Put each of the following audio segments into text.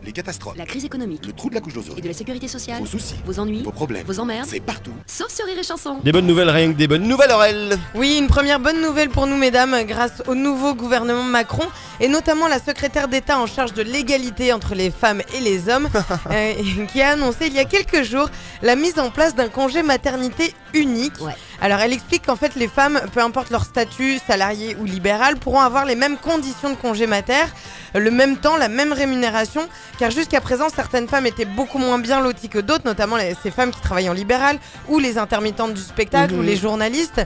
les catastrophes, La crise économique. le trou de la couche d'ozone, Et de la sécurité sociale. vos soucis, Vos ennuis. vos problèmes, Vos emmerdes. c'est partout. Sauf sur Rire et Chanson. Des bonnes nouvelles, rien que des bonnes nouvelles, Aurel. Oui, une première bonne nouvelle pour nous, mesdames, grâce au nouveau gouvernement Macron, et notamment la secrétaire d'État en charge de l'égalité entre les femmes et les hommes, qui a annoncé il y a quelques jours la mise en place d'un congé maternité unique. Ouais. Alors, elle explique qu'en fait, les femmes, peu importe leur statut, salarié ou libéral, pourront avoir les mêmes conditions de congé mater, le même temps, la même rémunération, car jusqu'à présent, certaines femmes étaient beaucoup moins bien loties que d'autres, notamment ces femmes qui travaillent en libéral, ou les intermittentes du spectacle, ou les journalistes.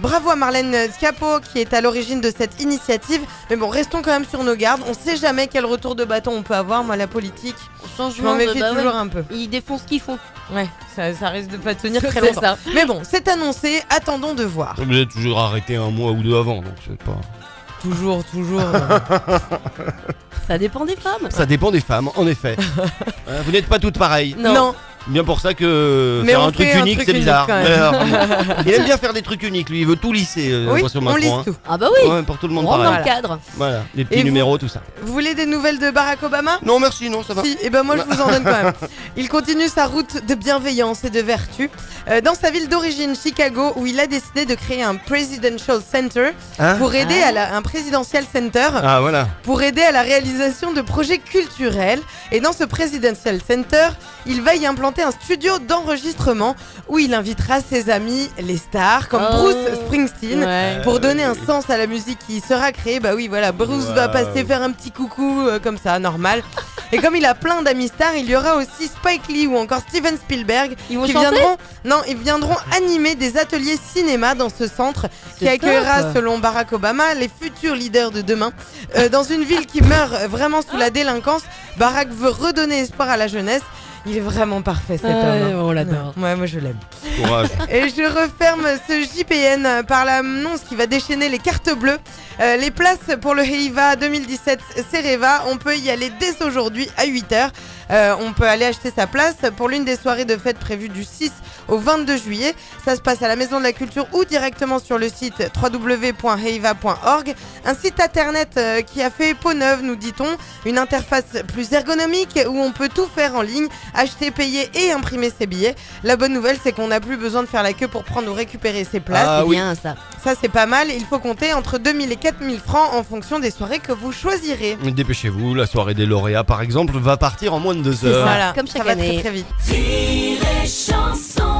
Bravo à Marlène Schiappo qui est à l'origine de cette initiative. Mais bon, restons quand même sur nos gardes. On sait jamais quel retour de bâton on peut avoir. Moi, la politique, je m'en méfie toujours un peu. Ils défont ce qu'ils font. Ouais, ça risque de pas tenir très C'est longtemps. ça. Mais bon, c'est annoncé. Attendons de voir. Vous êtes toujours arrêté un mois ou deux avant, donc c'est pas... Toujours. Ça dépend des femmes. Ça dépend des femmes, en effet. Vous n'êtes pas toutes pareilles. Non. Bien pour ça que Mais faire on un truc fait un unique, truc c'est unique, bizarre. quand même. Il aime bien faire des trucs uniques, lui, il veut tout lisser. Oui, François on Macron, lise hein. tout. Ah bah oui. Ouais, pour tout le On monde rentre pareil. dans le cadre. Voilà, les petits Et vous numéros, tout ça. Vous voulez des nouvelles de Barack Obama ? Non, merci, non, ça va. Si, et ben moi je vous en donne quand même. Il continue sa route de bienveillance et de vertu dans sa ville d'origine, Chicago, où il a décidé de créer un Presidential Center Hein pour aider un Presidential Center Ah, voilà. pour aider à la réalisation de projets culturels. Et dans ce Presidential Center, il va y implanter un studio d'enregistrement où il invitera ses amis, les stars, comme Oh. Bruce Springsteen, Ouais. pour donner un sens à la musique qui sera créée. Bah oui, voilà, Bruce va passer faire un petit coucou comme ça, normal. Et comme il a plein d'amis stars, il y aura aussi Spike Lee ou encore Steven Spielberg Ils vont qui chanter. viendront animer des ateliers cinéma dans ce centre qui C'est accueillera, top. selon Barack Obama, les futurs leaders de demain. Dans une ville qui meurt vraiment sous la délinquance, Barack veut redonner espoir à la jeunesse. Il est vraiment parfait cet homme. hein. On l'adore. Ouais, moi je l'aime. Courage. Et je referme ce JPN par l'annonce qui va déchaîner les cartes bleues. Les places pour le Heiva 2017 Cereva, on peut y aller dès aujourd'hui à 8h. On peut aller acheter sa place pour l'une des soirées de fête prévues du 6 au 22 juillet. Ça se passe à la Maison de la Culture ou directement sur le site www.heiva.org. Un site internet qui a fait peau neuve, nous dit-on. Une interface plus ergonomique où on peut tout faire en ligne, acheter, payer et imprimer ses billets. La bonne nouvelle, c'est qu'on n'a plus besoin de faire la queue pour prendre ou récupérer ses places. Ah C'est oui. bien ça. Ça, c'est pas mal. Il faut compter entre 2000 et 4000 francs en fonction des soirées que vous choisirez. Dépêchez-vous, la soirée des lauréats, par exemple, va partir en moins de 2 heures. Voilà, comme ça chaque va année. très très vite. Rire et Chanson.